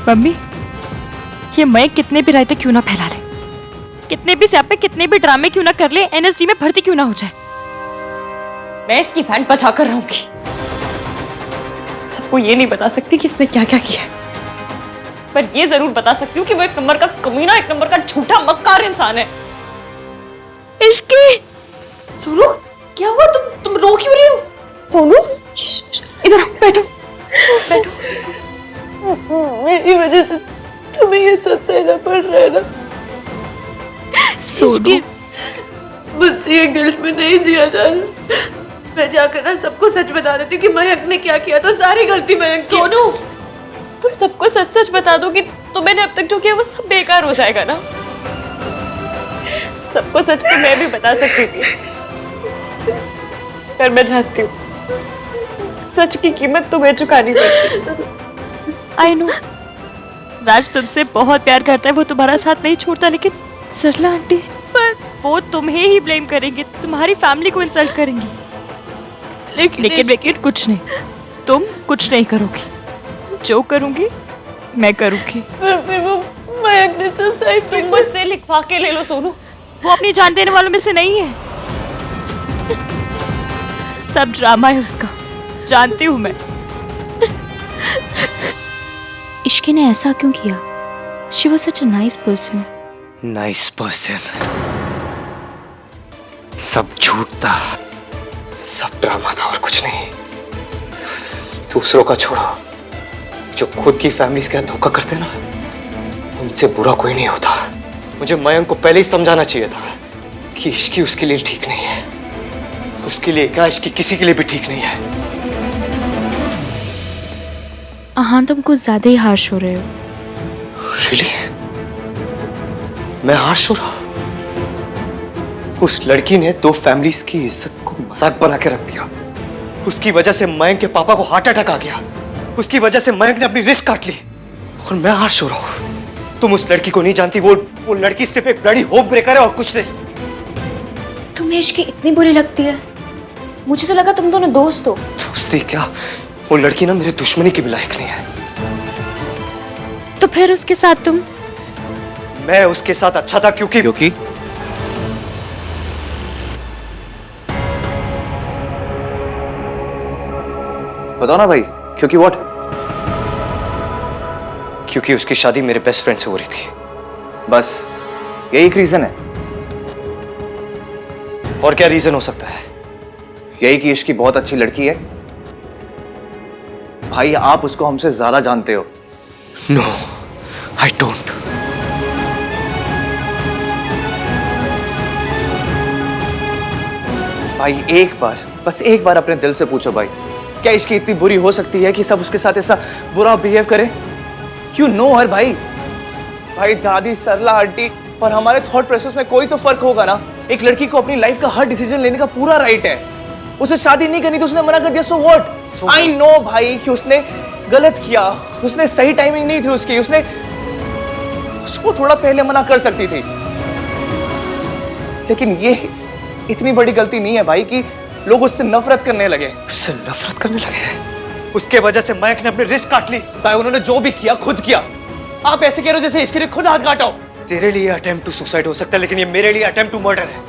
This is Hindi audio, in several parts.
मम्मी, ये मैं कितने भी रायते क्यों ना फैला ले, कितने भी स्यापे, कितने भी ड्रामे क्यों ना कर ले, एनएसडी में भर्ती क्यों ना हो जाए, मैं इसकी बैंड बचा कर रहूंगी। सबको ये नहीं बता सकती कि इसने क्या क्या किया है, पर ये जरूर बता सकती हूँ कि वो एक नंबर का कमीना, एक नंबर का झूठा मक्कार इंसान है। इश्की, सोनू क्या हुआ? तुम रो क्यों रही हो? सोनू इधर आओ, बैठो बैठो। मेरी वजह से तुम्हें ये सब सहना पड़ रहा है ना सोनू? मुझसे ये गिल्ट में नहीं जिया जा रहा। मैं जाकर ना सबको सच बता देती हूँ कि मयंक ने क्या किया, तो सारी गलती मयंक की। सोनू, तुम सबको सच सच बता दो कि मैंने अब तक जो किया वो सब बेकार हो जाएगा ना। सबको सच तो मैं भी बता सकती थी, पर मैं जानती हूँ सच की कीमत तुम्हें चुकानी पड़ती। आई नो राज तुमसे बहुत प्यार करता है, वो तुम्हारा साथ नहीं छोड़ता, लेकिन सरला आंटी पर वो तुम्हें ही ब्लेम करेंगे, तुम्हारी फैमिली को इंसल्ट करेंगी। लेकिन कुछ नहीं, तुम कुछ नहीं करोगी, जो करूंगी मैं करूंगी। फिर वो मयंक ने सुसाइड तुम मुझसे लिखवा के ले लो सोनू, वो अपनी जान देने वालों में से नहीं है। सब ड्रामा है उसका, जानती हूँ मैं। इश्की ने ऐसा क्यों किया? She was such a nice person. Nice person. सब झूठ था, सब ड्रामा था और कुछ नहीं। दूसरों का छोड़ो, जो खुद की फैमिलीज के साथ धोखा करते ना, उनसे बुरा कोई नहीं होता। मुझे मयंक को पहले ही समझाना चाहिए था कि इश्की उसके लिए ठीक नहीं है। उसके लिए क्या, इश्की किसी के लिए भी ठीक नहीं है। हाँ, तुम कुछ ज्यादा ही हार्श हो रहे हो। Really? मैं हार्श हो रहा हूं? उस लड़की ने दो फैमिलीज की इज्जत को मजाक बना के रख दिया। उसकी वजह से मयंक के पापा को हार्ट अटैक आ गया। उसकी वजह से मयंक ने अपनी रिस्क काट ली और मैं हार्श हो रहा हूं। तुम उस लड़की को नहीं जानती, वो लड़की सिर्फ एक ब्लडी होम ब्रेकर है और कुछ नहीं। तुम्हें इश्की इतनी बुरी लगती है? मुझे तो लगा तुम दोनों दोस्त हो। दोस्ती क्या, वो लड़की ना मेरे दुश्मनी के भी लायक नहीं है। तो फिर उसके साथ तुम? मैं उसके साथ अच्छा था क्योंकि बताओ ना भाई, क्योंकि व्हाट? क्योंकि उसकी शादी मेरे बेस्ट फ्रेंड से हो रही थी। बस यही एक रीजन है? और क्या रीजन हो सकता है? यही कि इश्की बहुत अच्छी लड़की है। भाई आप उसको हमसे ज्यादा जानते हो। No, I don't. भाई एक बार, बस एक बार अपने दिल से पूछो भाई, क्या इश्की इतनी बुरी हो सकती है कि सब उसके साथ ऐसा बुरा बिहेव करे? यू नो हर भाई। भाई दादी, सरला आंटी और हमारे थॉट प्रोसेस में कोई तो फर्क होगा ना। एक लड़की को अपनी लाइफ का हर डिसीजन लेने का पूरा राइट है। उसे शादी नहीं करनी तो उसने मना कर दिया, सो व्हाट? आई नो भाई कि उसने गलत किया, उसने सही टाइमिंग नहीं थी उसकी, उसको थोड़ा पहले मना कर सकती थी। लेकिन ये इतनी बड़ी गलती नहीं है भाई कि लोग उससे नफरत करने लगे। उससे नफरत करने लगे? उसके वजह से मयंक ने अपनी रिस्क काट ली। भाई उन्होंने जो भी किया खुद किया। आप ऐसे कह रहे हो जैसे इसके लिए खुद हाथ काटा हो। तेरे लिए अटेम्प्ट टू सुसाइड हो सकता है, लेकिन ये मेरे लिए अटेम्प्ट टू मर्डर है।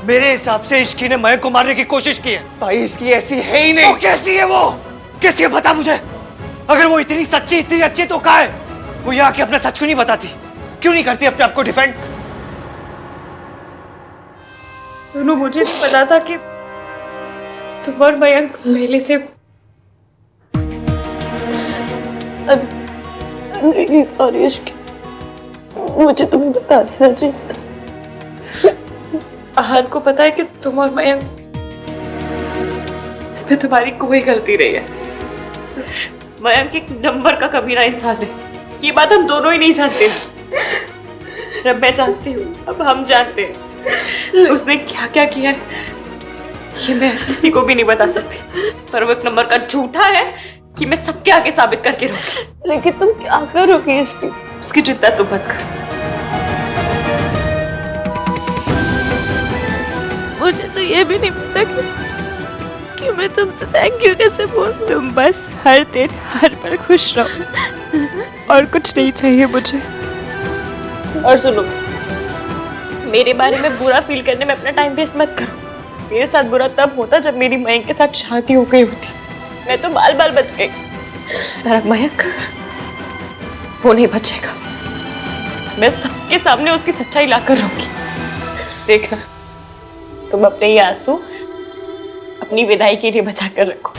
मेरे हिसाब से इश्की ने मयंक को मारने की कोशिश की है। भाई इसकी ऐसी है ही नहीं। तो कैसी है वो? कैसी है बता मुझे। अगर वो इतनी सच्ची, इतनी अच्छी तो कहाँ है? वो यहाँ आके अपना सच क्यों नहीं बताती? क्यों नहीं करती अपने आप को डिफेंड? सुनो, मुझे तो पता था कि तुम और मयंक पहले से। रियली सॉरी इश्की, मुझे तुम्हें बता देना चाहिए था। आहन को पता है कि तुम और मयंक, इसमें तुम्हारी कोई गलती नहीं है। मयंक एक नंबर का कमीना इंसान है, ये बात हम दोनों ही नहीं जानते। अब मैं जानती हूँ, अब हम जानते हैं उसने क्या क्या किया है। ये मैं किसी को भी नहीं बता सकती, पर वो एक नंबर का झूठा है कि मैं सबके आगे साबित करके रहूंगी। लेकिन तुम क्या करोगी इश्की? उसकी चिंता तुम मत करो। मुझे तो ये भी नहीं पता कि मैं तुमसे थैंक यू कैसे बोलूं। तुम बस हर दिन हर पल खुश रहो। और कुछ नहीं चाहिए मुझे। और सुनो, मेरे बारे में बुरा फील करने में अपना टाइम वेस्ट मत करो। मेरे साथ बुरा तब होता जब मेरी मयंक के साथ शादी हो गई होती। मैं तो बाल बाल बच गई, पर मयंक वो नहीं बचेगा। मैं सबके सामने उसकी सच्चाई लाकर रहूंगी। देखना, तुम अपने ये आंसू अपनी विदाई के लिए बचा कर रखो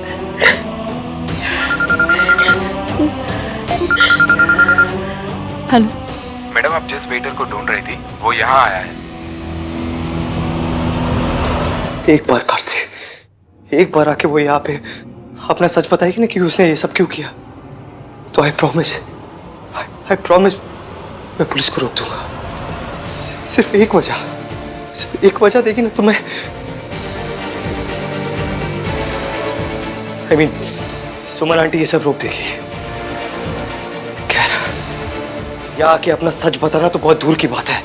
बस। हेलो मैडम, आप जिस वेटर को ढूंढ रही थी वो यहाँ आया है। एक बार करते, एक बार आके वो यहाँ पे अपना सच बताएगी ना कि उसने ये सब क्यों किया, तो आई प्रॉमिस मैं पुलिस को रोक दूंगा। सिर्फ एक वजह देगी ना तो मैं सुमन आंटी ये सब रोक देगी। यहाँ आके अपना सच बताना तो बहुत दूर की बात है,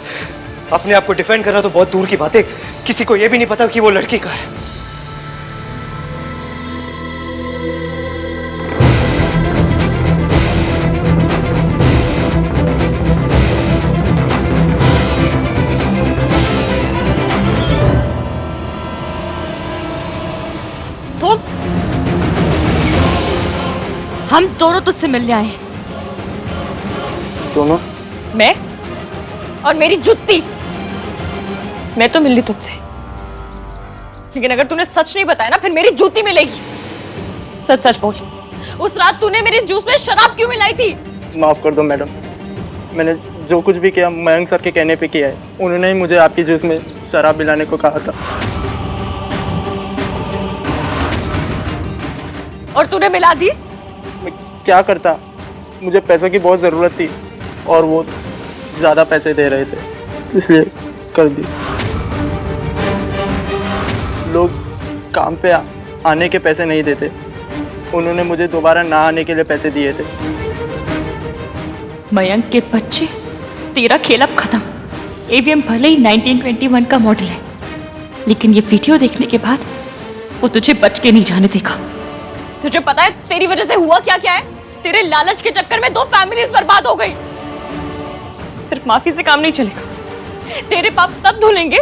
अपने आप को डिफेंड करना तो बहुत दूर की बात है। किसी को यह भी नहीं पता कि वो लड़की का है। तो हम दोनों तुझसे मिलने आए हैं। दोनों? मैं और मेरी जुत्ती। मैं तो मिल ली तुझसे, लेकिन अगर तूने सच नहीं बताया ना फिर मेरी जूती मिलेगी। सच सच बोल, उस रात तूने मेरे जूस में शराब क्यों मिलाई थी? माफ़ कर दो मैडम, मैंने जो कुछ भी किया मयंक सर के कहने पे किया है। उन्होंने ही मुझे आपकी जूस में शराब मिलाने को कहा था। और तूने मिला दी? मैं क्या करता, मुझे पैसों की बहुत ज़रूरत थी और वो ज़्यादा पैसे दे रहे थे, इसलिए कर दी। लोग काम पे आने के पैसे नहीं देते, उन्होंने मुझे दोबारा ना आने के लिए पैसे दिए थे। मयंक के बच्चे, तेरा खेल अब खत्म। एवीएम भले ही 1921 का मॉडल है, लेकिन ये वीडियो देखने के बाद वो तुझे बच के नहीं जाने देगा। तुझे पता है तेरी वजह से हुआ क्या क्या है? तेरे लालच के चक्कर में 2 फैमिलीज बर्बाद हो गई। सिर्फ माफी से काम नहीं चलेगा। तेरे पाप तब धुलेंगे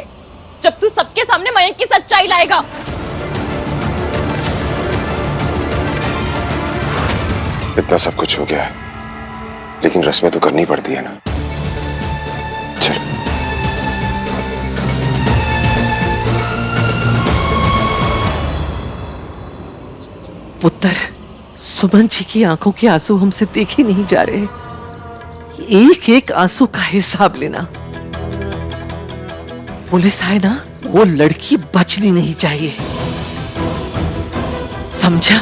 जब तू सबके सामने मयंक की सच्चाई लाएगा। इतना सब कुछ हो गया है, लेकिन रस्में तो करनी पड़ती है ना। चल। पुत्र, सुमन जी की आंखों के आंसू हमसे देखे नहीं जा रहे। एक एक आंसू का हिसाब लेना। पुलिस आए ना, वो लड़की बचनी नहीं चाहिए, समझा?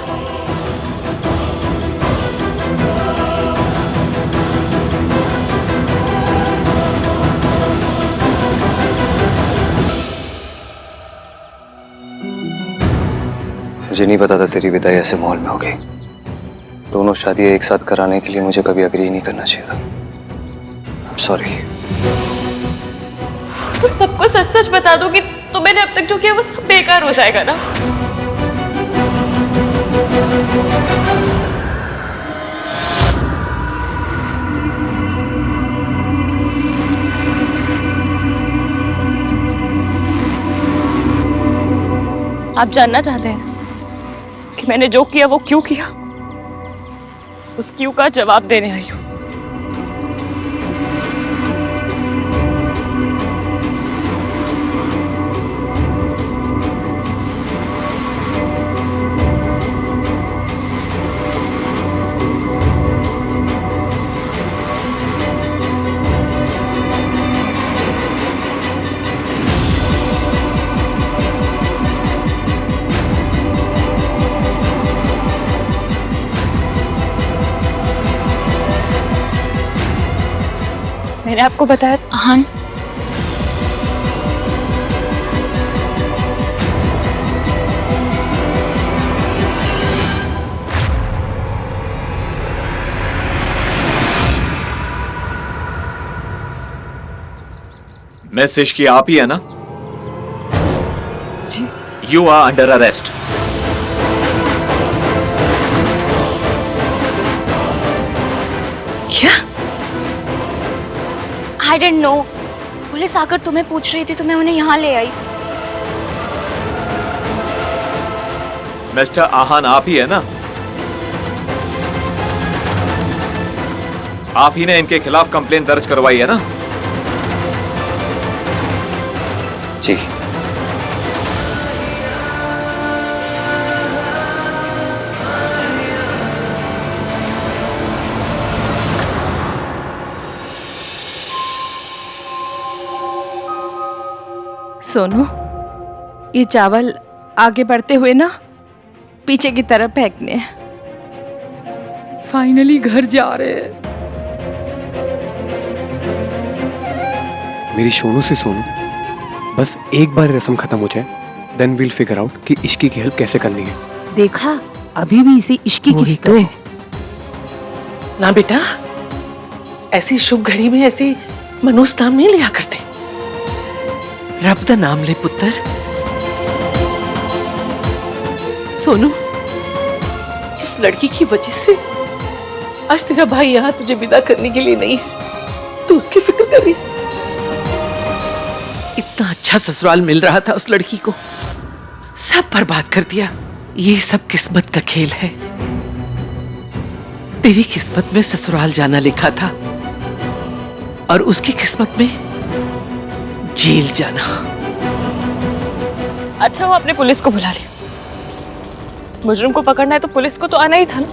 मुझे नहीं पता था तेरी विदाई ऐसे माहौल में होगी। दोनों शादियां एक साथ कराने के लिए मुझे कभी अग्री नहीं करना चाहिए था। सॉरी। तुम सबको सच सच बता दोगे तो मैंने अब तक जो किया वो सब बेकार हो जाएगा ना। आप जानना चाहते हैं कि मैंने जो किया वो क्यों किया? उस क्यों का जवाब देने आई हूं। मैंने आपको बताया। हाँ, मैसेज की आप ही है ना? जी। You are under arrest. I didn't know. Police आकर तुम्हें पूछ रही थी तो मैं उन्हें यहाँ ले आई। मिस्टर आहान आप ही है ना? आप ही ने इनके खिलाफ कंप्लेन दर्ज करवाई है ना? जी। सोनू, ये चावल आगे बढ़ते हुए ना पीछे की तरफ फेंकने हैं। फाइनली घर जा रहे हैं। मेरी सोनू से सोनू, बस एक बार रस्म खत्म हो जाए, देन वील फिगर आउट कि इश्की की हेल्प कैसे करनी है। देखा, अभी भी इसे इश्की की फिक्र है। ना बेटा, ऐसी शुभ घड़ी में ऐसे मनुष्य नाम नहीं लिया करते। रब दा नाम ले पुत्र। सोनू, इस लड़की की वजह से आज तेरा भाई यहाँ तुझे विदा करने के लिए नहीं है, तू उसकी फिक्र कर रही। इतना अच्छा ससुराल मिल रहा था उस लड़की को, सब बर्बाद कर दिया। ये सब किस्मत का खेल है। तेरी किस्मत में ससुराल जाना लिखा था और उसकी किस्मत में जेल जाना। अच्छा वो आपने पुलिस को बुला लिया। मुजरिम को पकड़ना है तो पुलिस को तो आना ही था ना।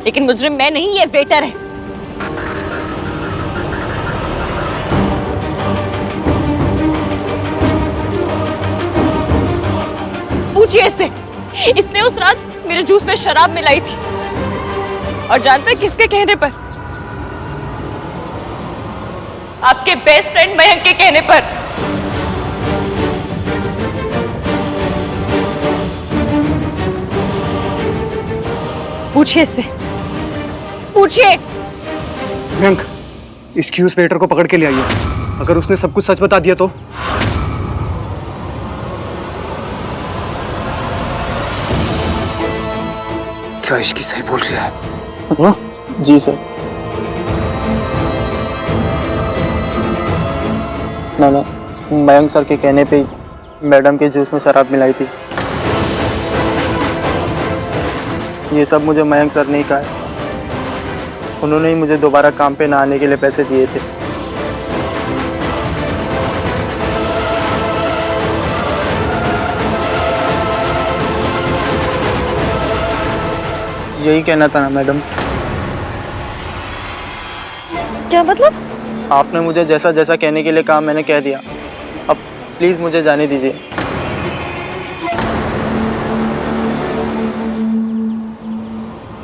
लेकिन मुजरिम मैं नहीं, ये वेटर है। पूछिए इससे, इसने उस रात मेरे जूस में शराब मिलाई थी। और जानते हैं किसके कहने पर? आपके बेस्ट फ्रेंड मयंक के कहने पर। पूछिए इससे, पूछिए। मयंक, इसकी उस वेटर को पकड़ के ले आइए। अगर उसने सब कुछ सच बता दिया तो? क्या इसकी सही बोल रही है? हाँ? जी सर। ना मयंक सर के कहने पे ही मैडम के जूस में शराब मिलाई थी। ये सब मुझे मयंक सर ने कहा है। उन्होंने ही मुझे दोबारा काम पे ना आने के लिए पैसे दिए थे। यही कहना था ना मैडम। क्या मतलब? आपने मुझे जैसा जैसा कहने के लिए कहा मैंने कह दिया। अब प्लीज मुझे जाने दीजिए।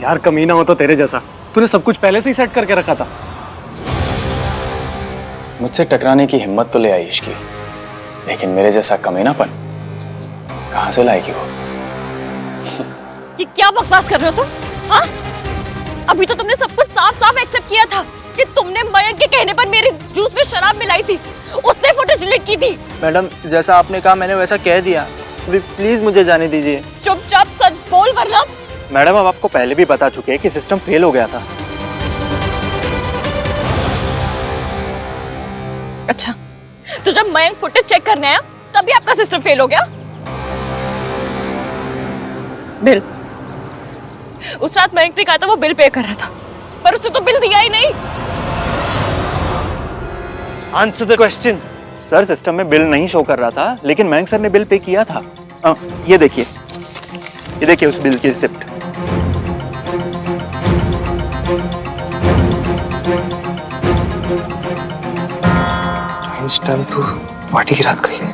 यार कमीना हो तो तेरे जैसा, तूने सब कुछ पहले से ही सेट करके रखा था। मुझसे टकराने की हिम्मत तो ले आई इसकी, लेकिन मेरे जैसा कमीनापन कहां से लाएगी वो? ये क्या बकवास कर रहे हो तुम? हाँ? अभी तो तुमने सब कुछ साफ साफ एक्सेप्ट किया था कि तुमने मयंक के कहने पर मेरे जूस में शराब मिलाई थी। उसने फोटो डिलीट की थी। मैडम जैसा आपने कहा मैंने वैसा कह दिया। अभी प्लीज मुझे जाने दीजिए। चुपचाप सच बोल वरना। मैडम अब आपको पहले भी बता चुके हैं कि सिस्टम फेल हो गया था। अच्छा, तो जब मयंक फुटेज चेक करने आया तभी आपका सिस्टम फेल हो गया? बिल, उस रात मयंक ने कहा था वो बिल पे कर रहा था, पर उसने तो बिल दिया ही नहीं। Answer the question. Sir system में बिल नहीं शो कर रहा था, लेकिन मयंक सर ने बिल पे किया था। ये देखिए उस बिल की रिसिप्ट। स्टैम्प तो पार्टी की रात का ही है।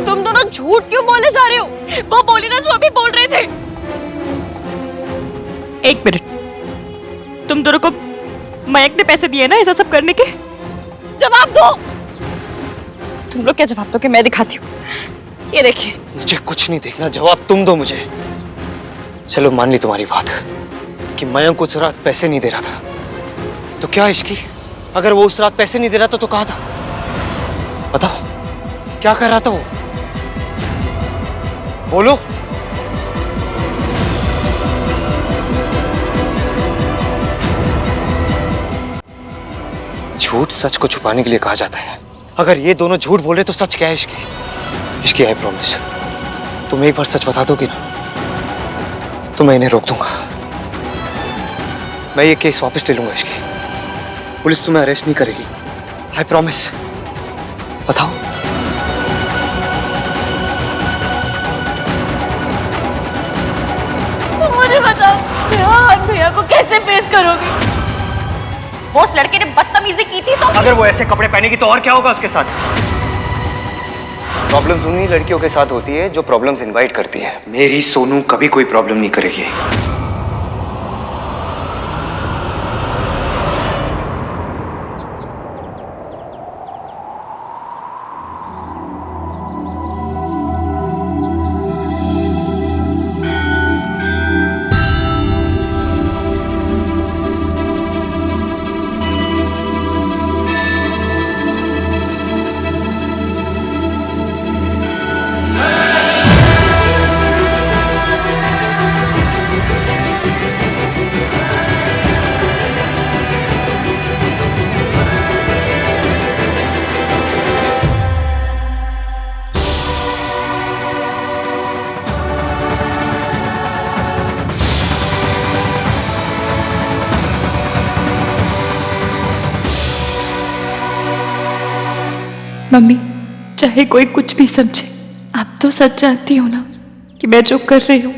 तुम दोनों झूठ क्यों बोले जा रहे हो? वो बोली ना जो अभी बोल रहे थे। एक मिनट, तुम दोनों को मयंक ने पैसे दिए ना ऐसा सब करने के? जवाब दो। तुम लोग क्या जवाब दोगे? मैं दिखाती हूँ। ये देखिए। मुझे कुछ नहीं देखना, जवाब तुम दो मुझे। चलो मान ली तुम्हारी बात कि मयंक उस रात पैसे नहीं दे रहा था, तो क्या इसकी? अगर वो उस रात पैसे नहीं दे रहा था तो कहा था? बताओ, क्या कर रहा था वो? बोलो। झूठ सच को छुपाने के लिए कहा जाता है। अगर ये दोनों झूठ बोल रहे तो सच क्या है इसकी? इसकी आई प्रॉमिस, तुम एक बार सच बता दोगी ना तो मैं इन्हें रोक दूंगा। मैं ये केस वापस ले लूंगा इसकी। पुलिस तुम्हें अरेस्ट नहीं करेगी, आई प्रॉमिस। बताओ। मुझे बताओ भैया को कैसे फेस करोगे? वो उस लड़के ने बदतमीजी की थी तो अगर वो ऐसे कपड़े पहनेगी तो और क्या होगा उसके साथ? प्रॉब्लम्स उन्हीं लड़कियों के साथ होती है जो प्रॉब्लम्स इनवाइट करती है। मेरी सोनू कभी कोई प्रॉब्लम नहीं करेगी। मम्मी, चाहे कोई कुछ भी समझे, आप तो सच जानती हो ना कि मैं जो कर रही हूँ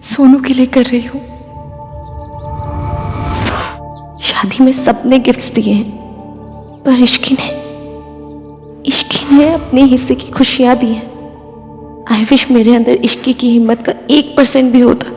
सोनू के लिए कर रही हूँ। शादी में सबने गिफ्ट्स दिए हैं, पर इश्की ने अपने हिस्से की खुशियां दी हैं। आई विश मेरे अंदर इश्की की हिम्मत का 1% भी होता।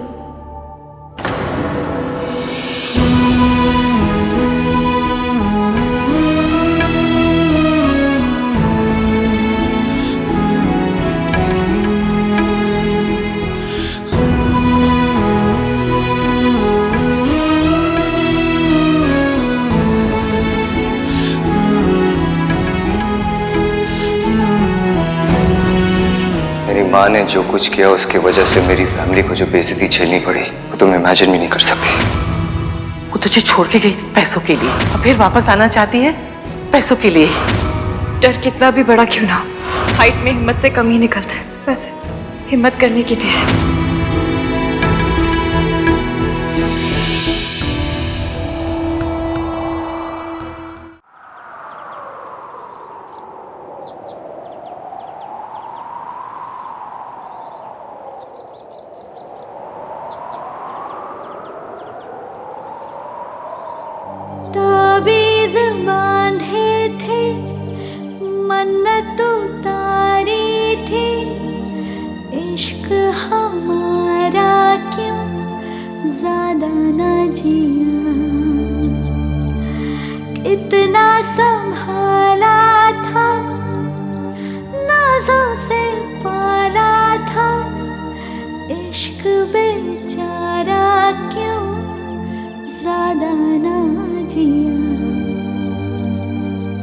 माँ ने जो कुछ किया उसकी वजह से मेरी फैमिली को जो बेइज्जती झेलनी पड़ी वो तुम इमेजिन भी नहीं कर सकती। वो तुझे छोड़ के गई थी पैसों के लिए और फिर वापस आना चाहती है पैसों के लिए। डर कितना भी बड़ा क्यों ना हो, हाइट में हिम्मत से कम ही निकलता है। बस हिम्मत करने की देर है। ताबीज़ बांधे थे, मन्नत उतारी थी, इश्क हमारा क्यों ज़्यादा ना जिया। कितना संभाला था, नाज़ों से पाला था, इश्क बेचारा क्यों ज़्यादा ना जिया।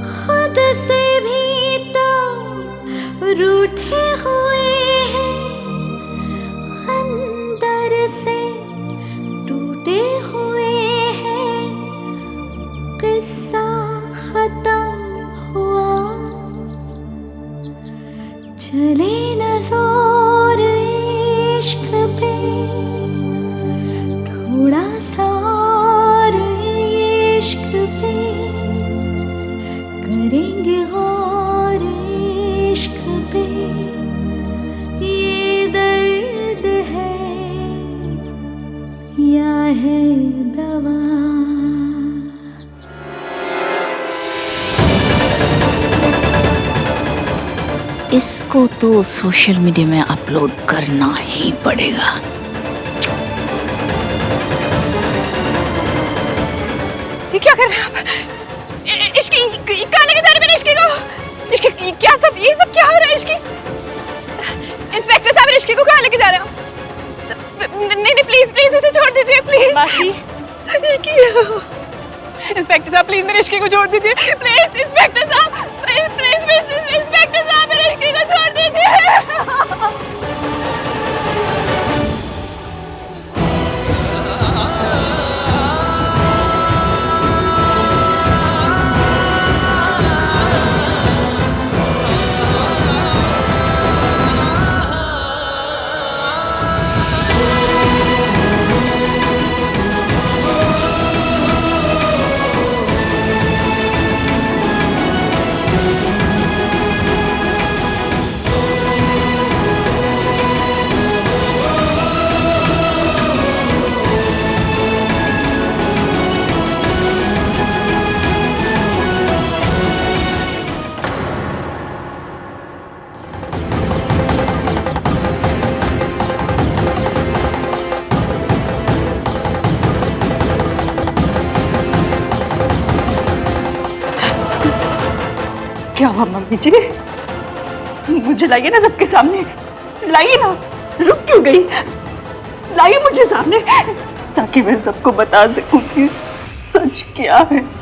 खुद से भी तो रूठे हुए हैं, अंदर से टूटे हुए हैं। किस्सा खत्म हुआ, चले न जोर इश्क पे, थोड़ा सा इश्क पे करेंगे और इश्क पे। ये दर्द है या है दवा। इसको तो सोशल मीडिया में अपलोड करना ही पड़ेगा। ये क्या कर रहे हैं आप? इश्की कहाँ लेके जा रहे हैं मेरे इश्की को? इश्की क्या सब ये सब क्या हो रहा है? इश्की इंस्पेक्टर साहब इश्की को कहाँ लेके जा रहे हो? नहीं प्लीज प्लीज इसे छोड़ दीजिए प्लीज। बाकी इंस्पेक्टर साहब प्लीज मेरे इश्की को छोड़ दीजिए प्लीज। इंस्पेक्टर साहब प्लीज इंस्पेक्टर साहब मेरे इश्की को क्या हुआ मम्मी जी? मुझे लाइए ना सबके सामने, लाइए ना, रुक क्यों गई? लाइए मुझे सामने ताकि मैं सबको बता सकूं कि सच क्या है।